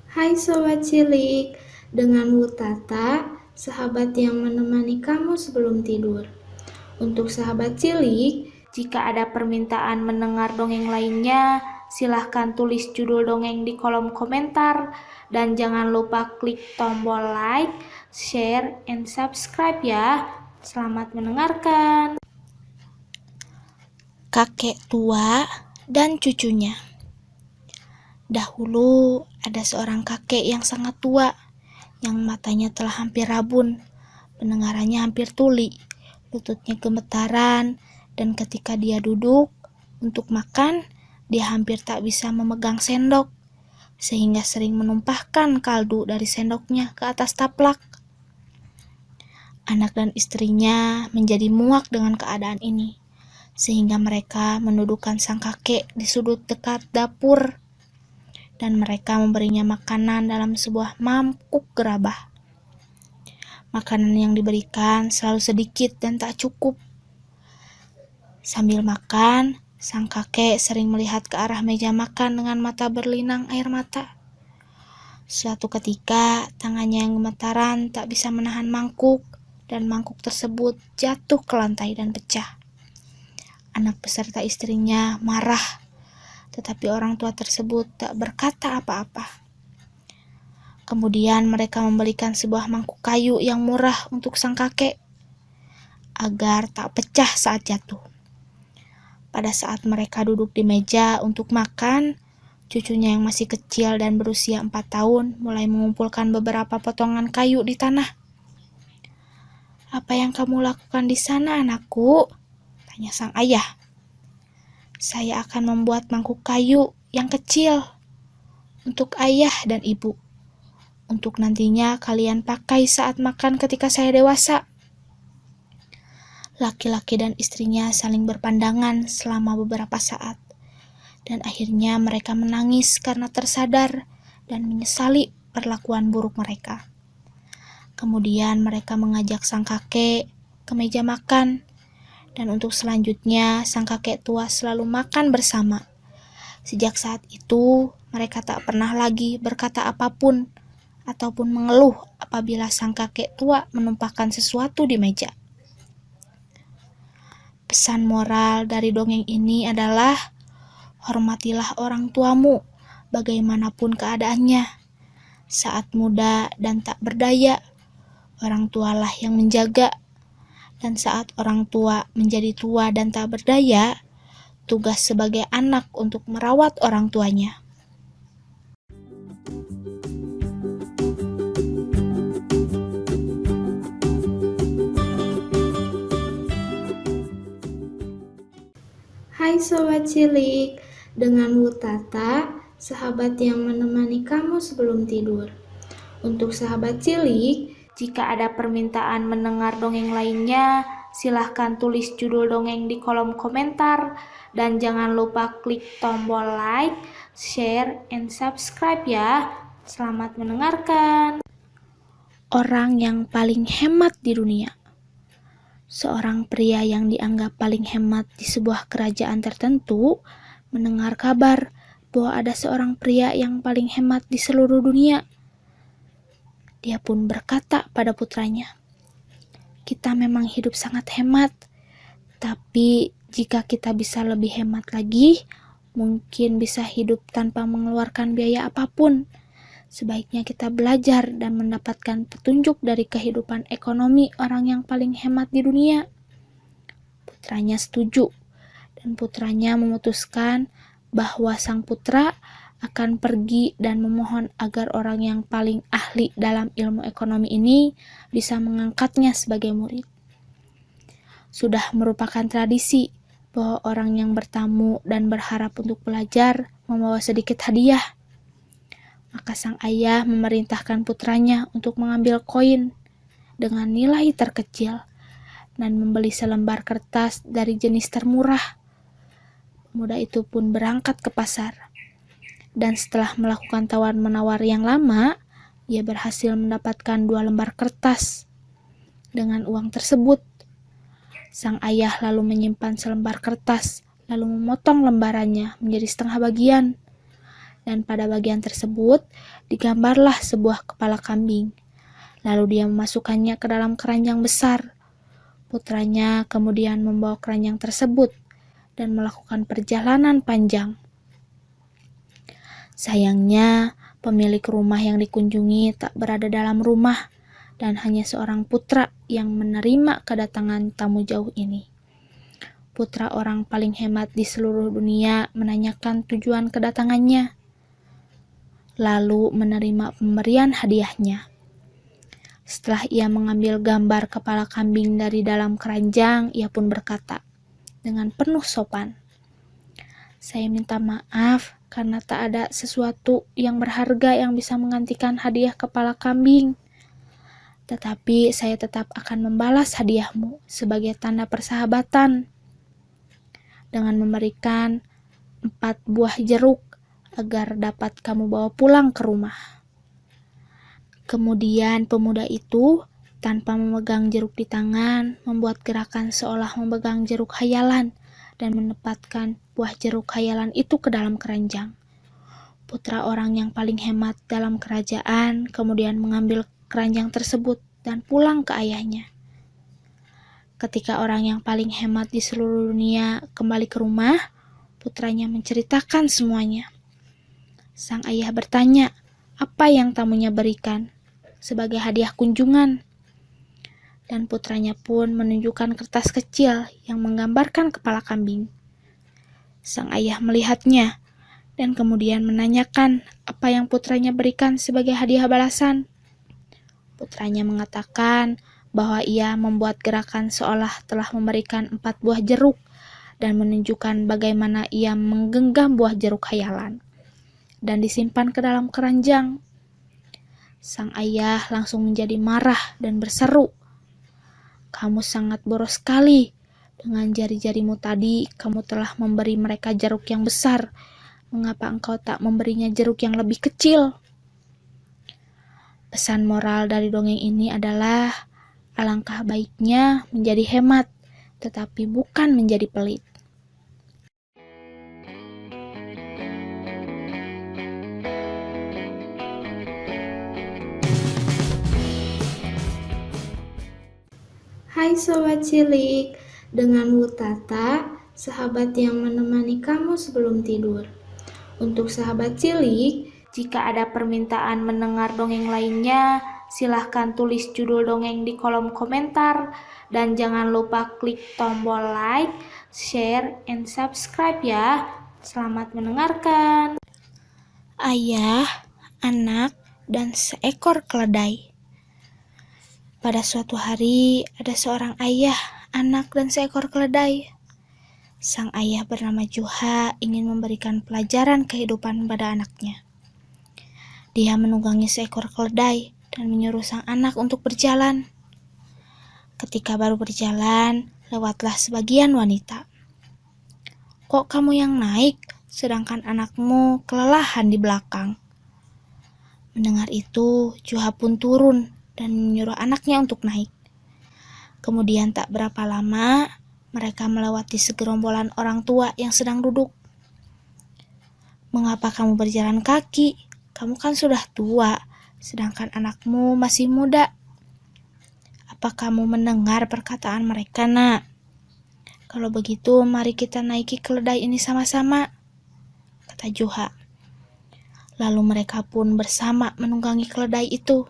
Hai Sobat Cilik, dengan Wutata, sahabat yang menemani kamu sebelum tidur. Untuk sahabat cilik, jika ada permintaan mendengar dongeng lainnya, silahkan tulis judul dongeng di kolom komentar. Dan jangan lupa klik tombol like, share, and subscribe ya. Selamat mendengarkan. Kakek tua dan cucunya. Dahulu ada seorang kakek yang sangat tua, yang matanya telah hampir rabun, pendengarannya hampir tuli, lututnya gemetaran, dan ketika dia duduk untuk makan, dia hampir tak bisa memegang sendok, sehingga sering menumpahkan kaldu dari sendoknya ke atas taplak. Anak dan istrinya menjadi muak dengan keadaan ini, sehingga mereka mendudukan sang kakek di sudut dekat dapur, dan mereka memberinya makanan dalam sebuah mangkuk gerabah. Makanan yang diberikan selalu sedikit dan tak cukup. Sambil makan, sang kakek sering melihat ke arah meja makan dengan mata berlinang air mata. Suatu ketika, tangannya yang gemetaran tak bisa menahan mangkuk, dan mangkuk tersebut jatuh ke lantai dan pecah. Anak beserta istrinya marah, tetapi orang tua tersebut tak berkata apa-apa. Kemudian mereka membelikan sebuah mangkuk kayu yang murah untuk sang kakek, agar tak pecah saat jatuh. Pada saat mereka duduk di meja untuk makan, cucunya yang masih kecil dan berusia 4 tahun mulai mengumpulkan beberapa potongan kayu di tanah. "Apa yang kamu lakukan di sana, anakku?" tanya sang ayah. "Saya akan membuat mangkuk kayu yang kecil untuk ayah dan ibu, untuk nantinya kalian pakai saat makan ketika saya dewasa." Laki-laki dan istrinya saling berpandangan selama beberapa saat, dan akhirnya mereka menangis karena tersadar dan menyesali perlakuan buruk mereka. Kemudian mereka mengajak sang kakek ke meja makan, dan untuk selanjutnya sang kakek tua selalu makan bersama. Sejak saat itu, mereka tak pernah lagi berkata apapun ataupun mengeluh apabila sang kakek tua menumpahkan sesuatu di meja. Pesan moral dari dongeng ini adalah, hormatilah orang tuamu bagaimanapun keadaannya. Saat muda dan tak berdaya, orang tualah yang menjaga. Dan saat orang tua menjadi tua dan tak berdaya, tugas sebagai anak untuk merawat orang tuanya. Hai Sobat Cilik, dengan Wutata, sahabat yang menemani kamu sebelum tidur. Untuk sahabat cilik, jika ada permintaan mendengar dongeng lainnya, silahkan tulis judul dongeng di kolom komentar. Dan jangan lupa klik tombol like, share, and subscribe ya. Selamat mendengarkan. Orang yang paling hemat di dunia. Seorang pria yang dianggap paling hemat di sebuah kerajaan tertentu mendengar kabar bahwa ada seorang pria yang paling hemat di seluruh dunia. Dia pun berkata pada putranya, "Kita memang hidup sangat hemat, tapi jika kita bisa lebih hemat lagi, mungkin bisa hidup tanpa mengeluarkan biaya apapun. Sebaiknya kita belajar dan mendapatkan petunjuk dari kehidupan ekonomi orang yang paling hemat di dunia." Putranya setuju, dan putranya memutuskan bahwa sang putra akan pergi dan memohon agar orang yang paling ahli dalam ilmu ekonomi ini bisa mengangkatnya sebagai murid. Sudah merupakan tradisi bahwa orang yang bertamu dan berharap untuk belajar membawa sedikit hadiah. Maka sang ayah memerintahkan putranya untuk mengambil koin dengan nilai terkecil dan membeli selembar kertas dari jenis termurah. Pemuda itu pun berangkat ke pasar. Dan setelah melakukan tawar-menawar yang lama, ia berhasil mendapatkan 2 lembar kertas. Dengan uang tersebut, sang ayah lalu menyimpan selembar kertas, lalu memotong lembarannya menjadi setengah bagian. dan pada bagian tersebut digambarlah sebuah kepala kambing. Lalu dia memasukkannya ke dalam keranjang besar. Putranya kemudian membawa keranjang tersebut dan melakukan perjalanan panjang. Sayangnya, pemilik rumah yang dikunjungi tak berada dalam rumah dan hanya seorang putra yang menerima kedatangan tamu jauh ini. Putra orang paling hemat di seluruh dunia menanyakan tujuan kedatangannya, lalu menerima pemberian hadiahnya. Setelah ia mengambil gambar kepala kambing dari dalam keranjang, ia pun berkata dengan penuh sopan, "Saya minta maaf karena tak ada sesuatu yang berharga yang bisa menggantikan hadiah kepala kambing. Tetapi saya tetap akan membalas hadiahmu sebagai tanda persahabatan dengan memberikan 4 buah jeruk agar dapat kamu bawa pulang ke rumah." Kemudian pemuda itu tanpa memegang jeruk di tangan membuat gerakan seolah memegang jeruk khayalan dan menempatkan buah jeruk khayalan itu ke dalam keranjang. Putra orang yang paling hemat dalam kerajaan kemudian mengambil keranjang tersebut dan pulang ke ayahnya. Ketika orang yang paling hemat di seluruh dunia kembali ke rumah, putranya menceritakan semuanya. Sang ayah bertanya, apa yang tamunya berikan sebagai hadiah kunjungan? Dan putranya pun menunjukkan kertas kecil yang menggambarkan kepala kambing. Sang ayah melihatnya dan kemudian menanyakan apa yang putranya berikan sebagai hadiah balasan. Putranya mengatakan bahwa ia membuat gerakan seolah telah memberikan 4 buah jeruk dan menunjukkan bagaimana ia menggenggam buah jeruk khayalan dan disimpan ke dalam keranjang. Sang ayah langsung menjadi marah dan berseru, "Kamu sangat boros sekali. Dengan jari-jarimu tadi, kamu telah memberi mereka jeruk yang besar. Mengapa engkau tak memberinya jeruk yang lebih kecil?" Pesan moral dari dongeng ini adalah alangkah baiknya menjadi hemat, tetapi bukan menjadi pelit. Hai Sobat Cilik, dengan Wutata, sahabat yang menemani kamu sebelum tidur. Untuk sahabat cilik, jika ada permintaan mendengar dongeng lainnya, silahkan tulis judul dongeng di kolom komentar. Dan jangan lupa klik tombol like, share, and subscribe ya. Selamat mendengarkan. Ayah, anak, dan seekor keledai. Pada suatu hari, ada seorang ayah, anak, dan seekor keledai. Sang ayah bernama Juha ingin memberikan pelajaran kehidupan pada anaknya. Dia menunggangi seekor keledai dan menyuruh sang anak untuk berjalan. Ketika baru berjalan, lewatlah sebagian wanita. "Kok kamu yang naik, sedangkan anakmu kelelahan di belakang?" Mendengar itu, Juha pun turun dan menyuruh anaknya untuk naik. Kemudian tak berapa lama, mereka melewati segerombolan orang tua yang sedang duduk. "Mengapa kamu berjalan kaki? Kamu kan sudah tua, sedangkan anakmu masih muda. Apa kamu mendengar perkataan mereka, nak? Kalau begitu, mari kita naiki keledai ini sama-sama," kata Juha. Lalu mereka pun bersama menunggangi keledai itu.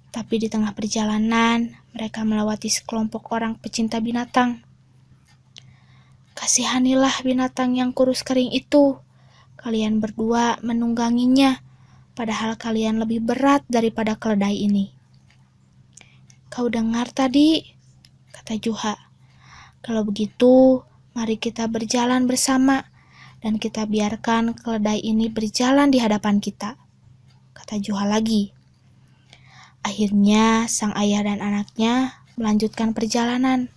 Tapi di tengah perjalanan, mereka melewati sekelompok orang pecinta binatang. "Kasihanilah binatang yang kurus kering itu. Kalian berdua menungganginya, padahal kalian lebih berat daripada keledai ini." "Kau dengar tadi?" kata Juha. "Kalau begitu, mari kita berjalan bersama, dan kita biarkan keledai ini berjalan di hadapan kita," kata Juha lagi. Akhirnya, sang ayah dan anaknya melanjutkan perjalanan,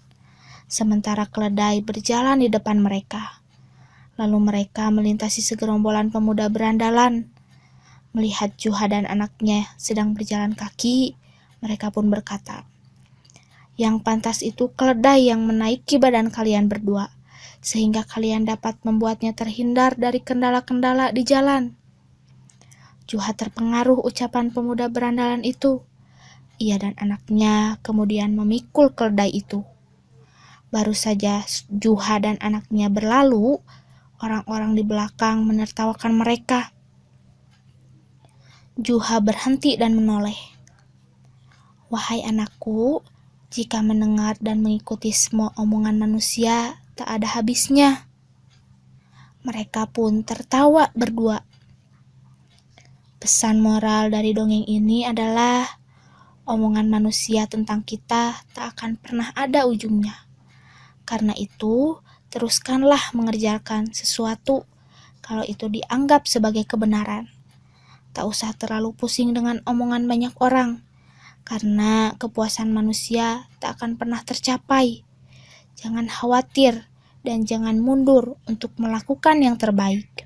sementara keledai berjalan di depan mereka. Lalu mereka melintasi segerombolan pemuda berandalan. Melihat Juha dan anaknya sedang berjalan kaki, mereka pun berkata, "Yang pantas itu keledai yang menaiki badan kalian berdua, sehingga kalian dapat membuatnya terhindar dari kendala-kendala di jalan." Juha terpengaruh ucapan pemuda berandalan itu. Ia dan anaknya kemudian memikul keledai itu. Baru saja Juha dan anaknya berlalu, orang-orang di belakang menertawakan mereka. Juha berhenti dan menoleh. Wahai anakku, jika mendengar dan mengikuti semua omongan manusia, tak ada habisnya. Mereka pun tertawa berdua. Pesan moral dari dongeng ini adalah omongan manusia tentang kita tak akan pernah ada ujungnya. Karena itu, teruskanlah mengerjakan sesuatu kalau itu dianggap sebagai kebenaran. Tak usah terlalu pusing dengan omongan banyak orang, karena kepuasan manusia tak akan pernah tercapai. Jangan khawatir dan jangan mundur untuk melakukan yang terbaik.